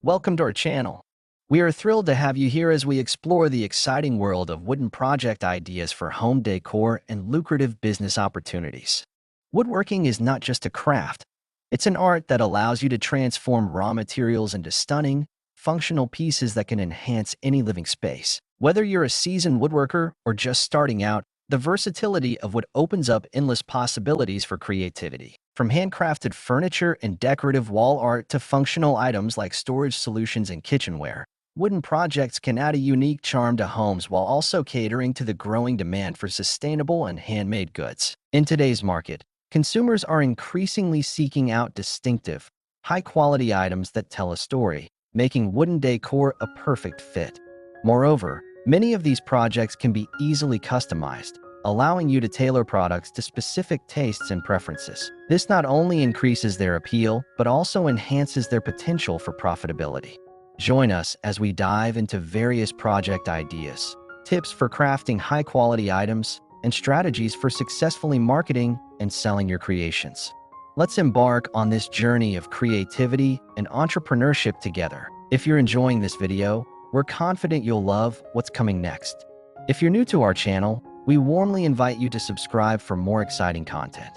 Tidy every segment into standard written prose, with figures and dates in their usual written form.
Welcome to our channel. We are thrilled to have you here as we explore the exciting world of wooden project ideas for home decor and lucrative business opportunities. Woodworking is not just a craft, it's an art that allows you to transform raw materials into stunning, functional pieces that can enhance any living space. Whether you're a seasoned woodworker or just starting out, the versatility of wood opens up endless possibilities for creativity. From handcrafted furniture and decorative wall art to functional items like storage solutions and kitchenware, wooden projects can add a unique charm to homes while also catering to the growing demand for sustainable and handmade goods. In today's market, consumers are increasingly seeking out distinctive, high-quality items that tell a story, making wooden decor a perfect fit. Moreover, many of these projects can be easily customized, allowing you to tailor products to specific tastes and preferences. This not only increases their appeal, but also enhances their potential for profitability. Join us as we dive into various project ideas, tips for crafting high-quality items, and strategies for successfully marketing and selling your creations. Let's embark on this journey of creativity and entrepreneurship together. If you're enjoying this video, we're confident you'll love what's coming next. If you're new to our channel, we warmly invite you to subscribe for more exciting content.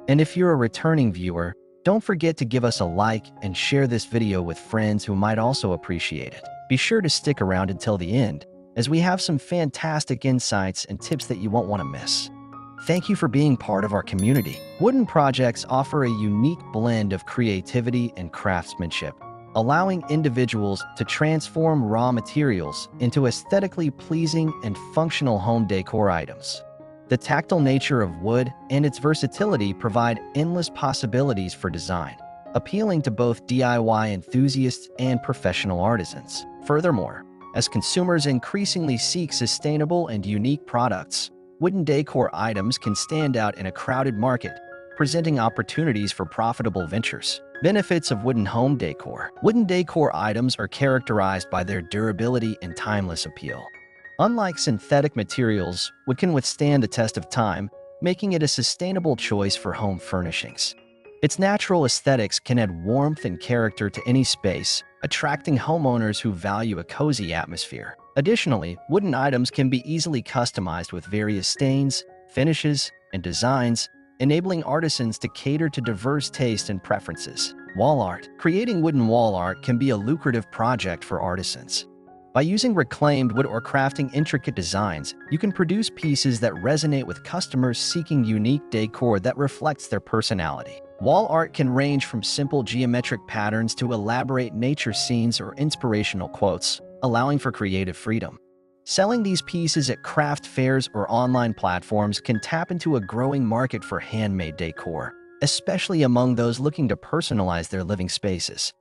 And if you're a returning viewer, don't forget to give us a like and share this video with friends who might also appreciate it. Be sure to stick around until the end, as we have some fantastic insights and tips that you won't want to miss. Thank you for being part of our community. Wooden projects offer a unique blend of creativity and craftsmanship, allowing individuals to transform raw materials into aesthetically pleasing and functional home decor items. The tactile nature of wood and its versatility provide endless possibilities for design, appealing to both DIY enthusiasts and professional artisans. Furthermore, as consumers increasingly seek sustainable and unique products, wooden decor items can stand out in a crowded market, presenting opportunities for profitable ventures. Benefits of wooden home decor. Wooden decor items are characterized by their durability and timeless appeal. Unlike synthetic materials, wood can withstand the test of time, making it a sustainable choice for home furnishings. Its natural aesthetics can add warmth and character to any space, attracting homeowners who value a cozy atmosphere. Additionally, wooden items can be easily customized with various stains, finishes, and designs, enabling artisans to cater to diverse tastes and preferences. Wall art. Creating wooden wall art can be a lucrative project for artisans. By using reclaimed wood or crafting intricate designs, you can produce pieces that resonate with customers seeking unique decor that reflects their personality. Wall art can range from simple geometric patterns to elaborate nature scenes or inspirational quotes, allowing for creative freedom. Selling these pieces at craft fairs or online platforms can tap into a growing market for handmade decor, especially among those looking to personalize their living spaces.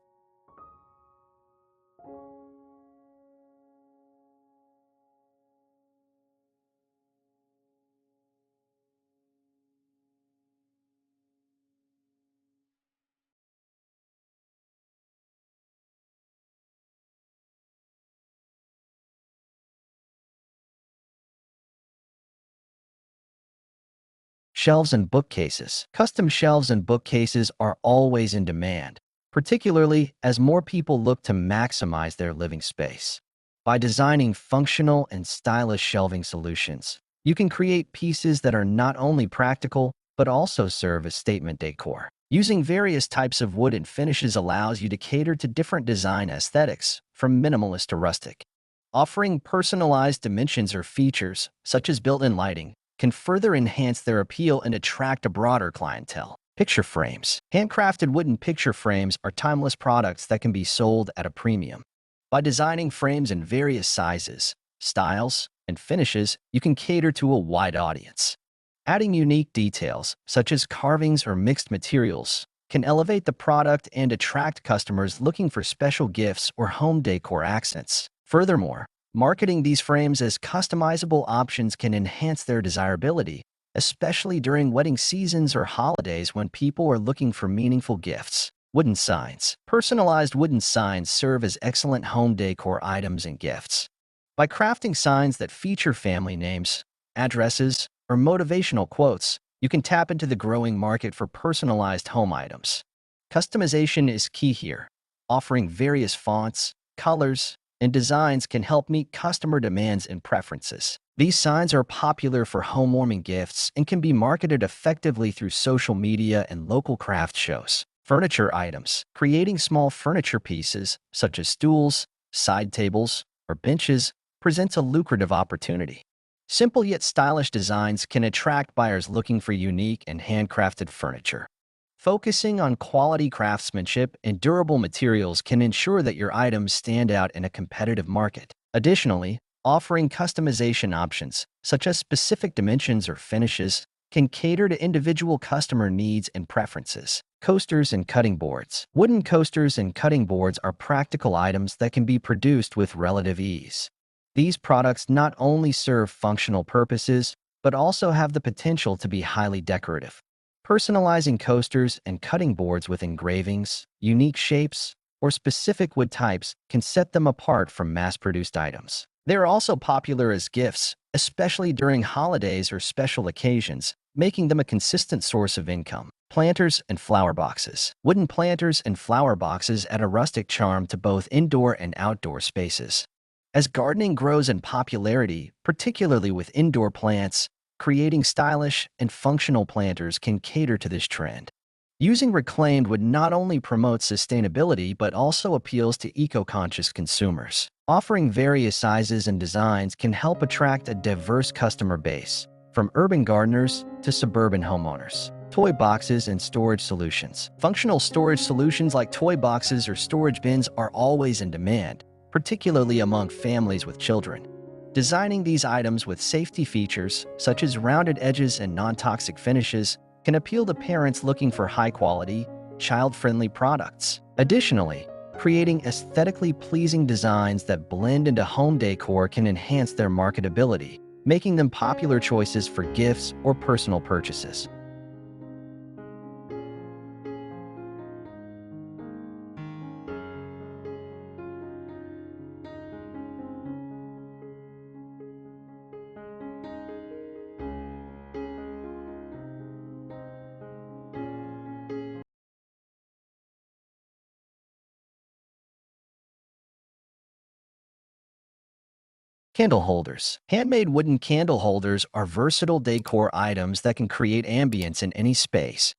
Shelves and bookcases. Custom shelves and bookcases are always in demand, particularly as more people look to maximize their living space. By designing functional and stylish shelving solutions, you can create pieces that are not only practical, but also serve as statement decor. Using various types of wood and finishes allows you to cater to different design aesthetics, from minimalist to rustic. Offering personalized dimensions or features, such as built-in lighting, can further enhance their appeal and attract a broader clientele. Picture frames. Handcrafted wooden picture frames are timeless products that can be sold at a premium. By designing frames in various sizes, styles, and finishes, you can cater to a wide audience. Adding unique details, such as carvings or mixed materials, can elevate the product and attract customers looking for special gifts or home decor accents. Furthermore, marketing these frames as customizable options can enhance their desirability, especially during wedding seasons or holidays when people are looking for meaningful gifts. Wooden signs. Personalized wooden signs serve as excellent home decor items and gifts. By crafting signs that feature family names, addresses, or motivational quotes, you can tap into the growing market for personalized home items. Customization is key here. offering various fonts, colors, and designs can help meet customer demands and preferences. These signs are popular for home-warming gifts and can be marketed effectively through social media and local craft shows. Furniture items. Creating small furniture pieces, such as stools, side tables, or benches, presents a lucrative opportunity. Simple yet stylish designs can attract buyers looking for unique and handcrafted furniture. Focusing on quality craftsmanship and durable materials can ensure that your items stand out in a competitive market. Additionally, offering customization options, such as specific dimensions or finishes, can cater to individual customer needs and preferences. Coasters and cutting boards. Wooden coasters and cutting boards are practical items that can be produced with relative ease. These products not only serve functional purposes, but also have the potential to be highly decorative. Personalizing coasters and cutting boards with engravings, unique shapes, or specific wood types can set them apart from mass-produced items. They are also popular as gifts, especially during holidays or special occasions, making them a consistent source of income. Planters and flower boxes. Wooden planters and flower boxes add a rustic charm to both indoor and outdoor spaces. As gardening grows in popularity, particularly with indoor plants, creating stylish and functional planters can cater to this trend. Using reclaimed wood not only promotes sustainability but also appeals to eco-conscious consumers. Offering various sizes and designs can help attract a diverse customer base, from urban gardeners to suburban homeowners. Toy boxes and storage solutions. Functional storage solutions like toy boxes or storage bins are always in demand, particularly among families with children. Designing these items with safety features, such as rounded edges and non-toxic finishes, can appeal to parents looking for high-quality, child-friendly products. Additionally, creating aesthetically pleasing designs that blend into home decor can enhance their marketability, making them popular choices for gifts or personal purchases. Candle holders. Handmade wooden candle holders are versatile decor items that can create ambience in any space.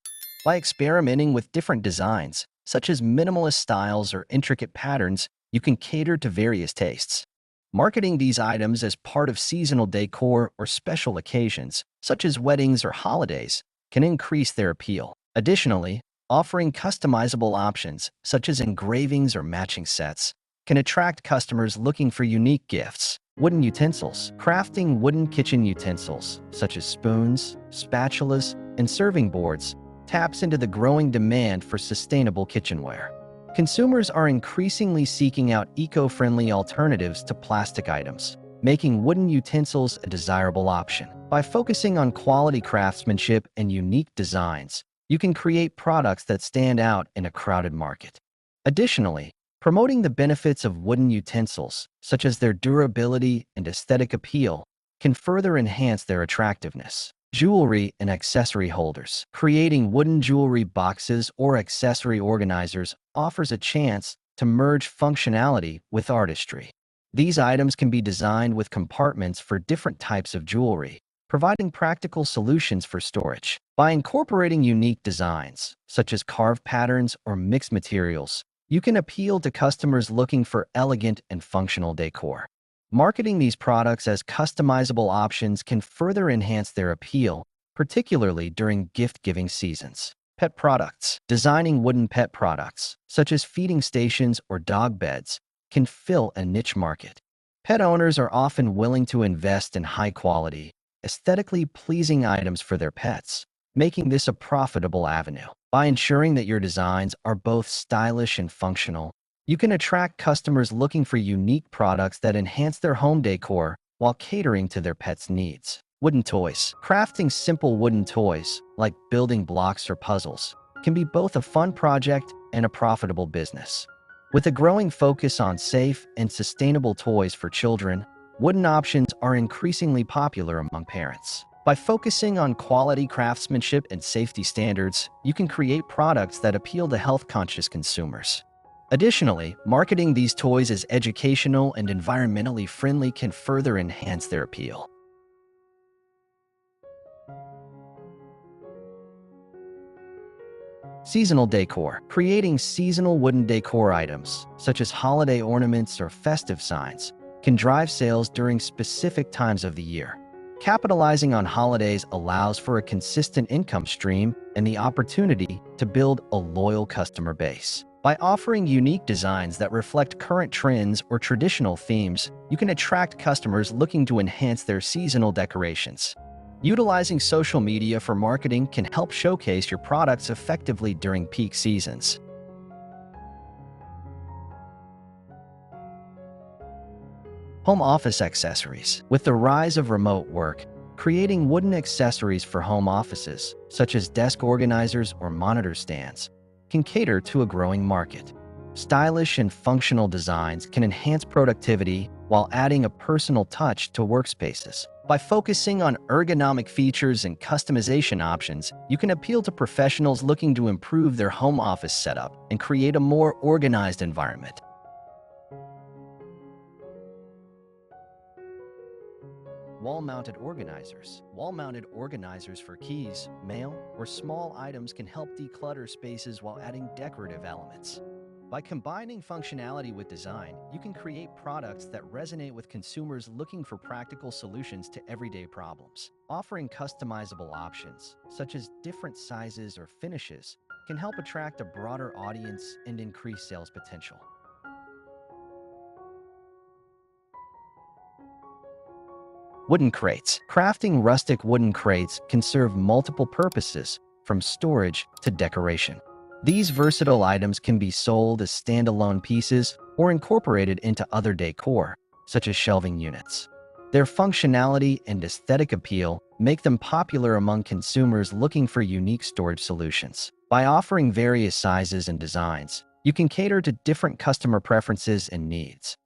By experimenting with different designs, such as minimalist styles or intricate patterns, you can cater to various tastes. Marketing these items as part of seasonal decor or special occasions, such as weddings or holidays, can increase their appeal. Additionally, offering customizable options, such as engravings or matching sets, can attract customers looking for unique gifts. Wooden utensils. Crafting wooden kitchen utensils, such as spoons, spatulas, and serving boards, taps into the growing demand for sustainable kitchenware. Consumers are increasingly seeking out eco-friendly alternatives to plastic items, making wooden utensils a desirable option. By focusing on quality craftsmanship and unique designs, you can create products that stand out in a crowded market. Additionally, promoting the benefits of wooden utensils, such as their durability and aesthetic appeal, can further enhance their attractiveness. Jewelry and accessory holders. Creating wooden jewelry boxes or accessory organizers offers a chance to merge functionality with artistry. These items can be designed with compartments for different types of jewelry, providing practical solutions for storage. By incorporating unique designs, such as carved patterns or mixed materials, you can appeal to customers looking for elegant and functional decor. Marketing these products as customizable options can further enhance their appeal, particularly during gift-giving seasons. Pet products. Designing wooden pet products, such as feeding stations or dog beds, can fill a niche market. Pet owners are often willing to invest in high-quality, aesthetically pleasing items for their pets, making this a profitable avenue. By ensuring that your designs are both stylish and functional, you can attract customers looking for unique products that enhance their home decor while catering to their pets' needs. Wooden toys. Crafting simple wooden toys, like building blocks or puzzles, can be both a fun project and a profitable business. With a growing focus on safe and sustainable toys for children, wooden options are increasingly popular among parents. By focusing on quality craftsmanship and safety standards, you can create products that appeal to health-conscious consumers. Additionally, marketing these toys as educational and environmentally friendly can further enhance their appeal. Seasonal decor. Creating seasonal wooden decor items, such as holiday ornaments or festive signs, can drive sales during specific times of the year. Capitalizing on holidays allows for a consistent income stream and the opportunity to build a loyal customer base. By offering unique designs that reflect current trends or traditional themes, you can attract customers looking to enhance their seasonal decorations. Utilizing social media for marketing can help showcase your products effectively during peak seasons. Home office accessories. With the rise of remote work, creating wooden accessories for home offices, such as desk organizers or monitor stands, can cater to a growing market. Stylish and functional designs can enhance productivity while adding a personal touch to workspaces. By focusing on ergonomic features and customization options, you can appeal to professionals looking to improve their home office setup and create a more organized environment. Wall-mounted organizers. Wall-mounted organizers for keys, mail, or small items can help declutter spaces while adding decorative elements. By combining functionality with design, you can create products that resonate with consumers looking for practical solutions to everyday problems. Offering customizable options, such as different sizes or finishes, can help attract a broader audience and increase sales potential. Wooden crates. Crafting rustic wooden crates can serve multiple purposes, from storage to decoration. These versatile items can be sold as standalone pieces or incorporated into other decor, such as shelving units. Their functionality and aesthetic appeal make them popular among consumers looking for unique storage solutions. By offering various sizes and designs, you can cater to different customer preferences and needs.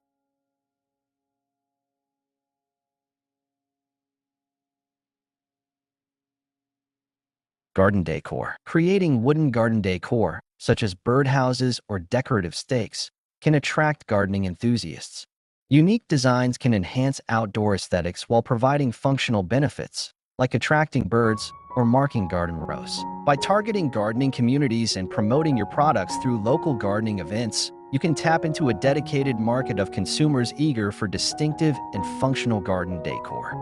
Garden decor. Creating wooden garden decor, such as birdhouses or decorative stakes, can attract gardening enthusiasts. Unique designs can enhance outdoor aesthetics while providing functional benefits, like attracting birds or marking garden rows. By targeting gardening communities and promoting your products through local gardening events, you can tap into a dedicated market of consumers eager for distinctive and functional garden decor.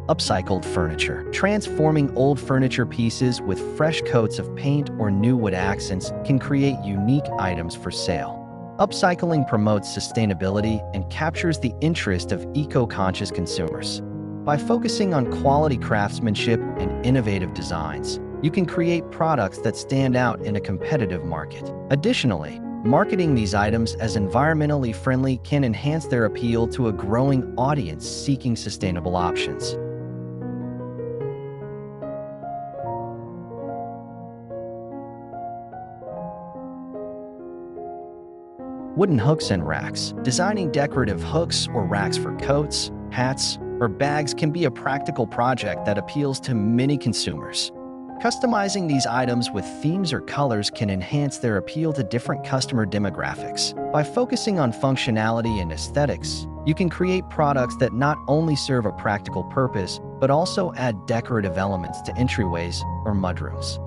Upcycled furniture. Transforming old furniture pieces with fresh coats of paint or new wood accents can create unique items for sale. Upcycling promotes sustainability and captures the interest of eco-conscious consumers. By focusing on quality craftsmanship and innovative designs, you can create products that stand out in a competitive market. Additionally, marketing these items as environmentally friendly can enhance their appeal to a growing audience seeking sustainable options. Wooden hooks and racks. Designing decorative hooks or racks for coats, hats, or bags can be a practical project that appeals to many consumers. Customizing these items with themes or colors can enhance their appeal to different customer demographics. By focusing on functionality and aesthetics, you can create products that not only serve a practical purpose, but also add decorative elements to entryways or mudrooms.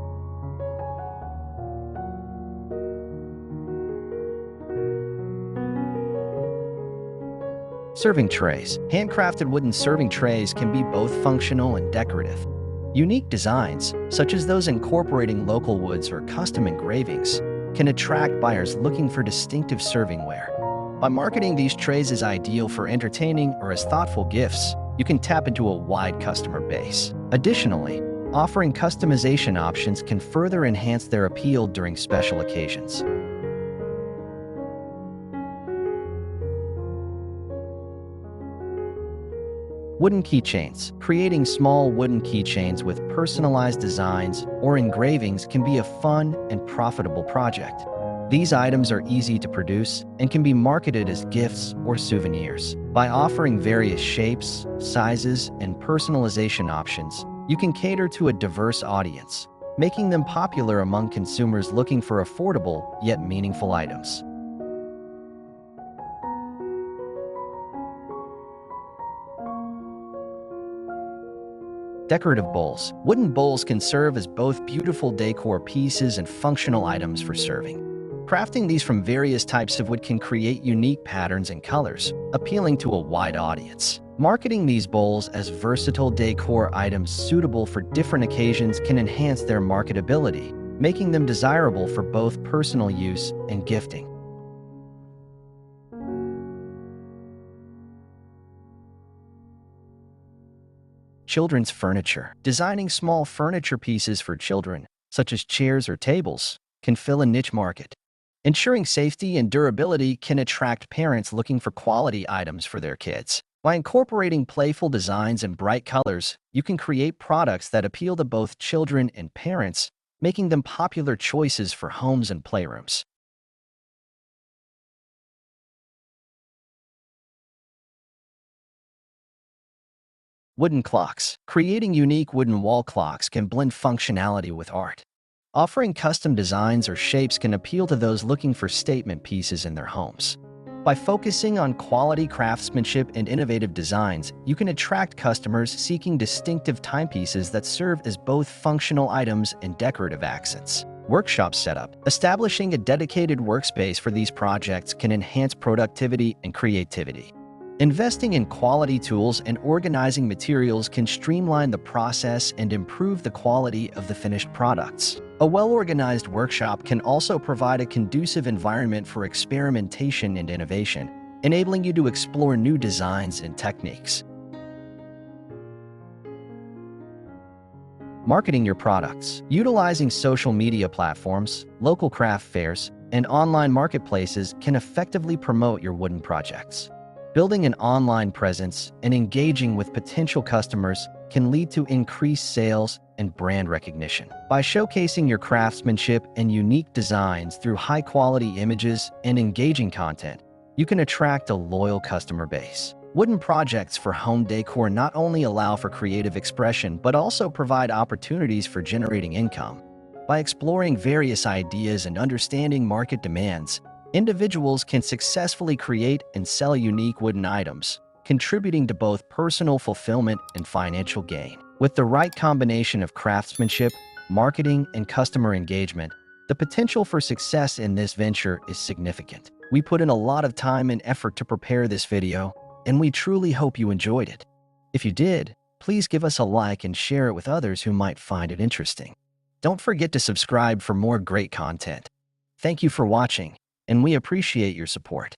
Serving trays. Handcrafted wooden serving trays can be both functional and decorative. Unique designs, such as those incorporating local woods or custom engravings, can attract buyers looking for distinctive servingware. By marketing these trays as ideal for entertaining or as thoughtful gifts, you can tap into a wide customer base. Additionally, offering customization options can further enhance their appeal during special occasions. Wooden keychains. Creating small wooden keychains with personalized designs or engravings can be a fun and profitable project. These items are easy to produce and can be marketed as gifts or souvenirs. By offering various shapes, sizes, and personalization options, You can cater to a diverse audience, making them popular among consumers looking for affordable yet meaningful items. Decorative bowls. Wooden bowls can serve as both beautiful decor pieces and functional items for serving. Crafting these from various types of wood can create unique patterns and colors, appealing to a wide audience. Marketing these bowls as versatile decor items suitable for different occasions can enhance their marketability, making them desirable for both personal use and gifting. Children's furniture. Designing small furniture pieces for children, such as chairs or tables, can fill a niche market. Ensuring safety and durability can attract parents looking for quality items for their kids. By incorporating playful designs and bright colors, you can create products that appeal to both children and parents, making them popular choices for homes and playrooms. Wooden clocks. Creating unique wooden wall clocks can blend functionality with art. Offering custom designs or shapes can appeal to those looking for statement pieces in their homes. By focusing on quality craftsmanship and innovative designs, you can attract customers seeking distinctive timepieces that serve as both functional items and decorative accents. Workshop setup. Establishing a dedicated workspace for these projects can enhance productivity and creativity. Investing in quality tools and organizing materials can streamline the process and improve the quality of the finished products. A well-organized workshop can also provide a conducive environment for experimentation and innovation, enabling you to explore new designs and techniques. Marketing your products. Utilizing social media platforms, local craft fairs, and online marketplaces can effectively promote your wooden projects. Building an online presence and engaging with potential customers can lead to increased sales and brand recognition. By showcasing your craftsmanship and unique designs through high-quality images and engaging content, you can attract a loyal customer base. Wooden projects for home decor not only allow for creative expression but also provide opportunities for generating income. By exploring various ideas and understanding market demands, individuals can successfully create and sell unique wooden items, contributing to both personal fulfillment and financial gain. With the right combination of craftsmanship, marketing, and customer engagement, the potential for success in this venture is significant. We put in a lot of time and effort to prepare this video, and we truly hope you enjoyed it. If you did, please give us a like and share it with others who might find it interesting. Don't forget to subscribe for more great content. Thank you for watching, and we appreciate your support.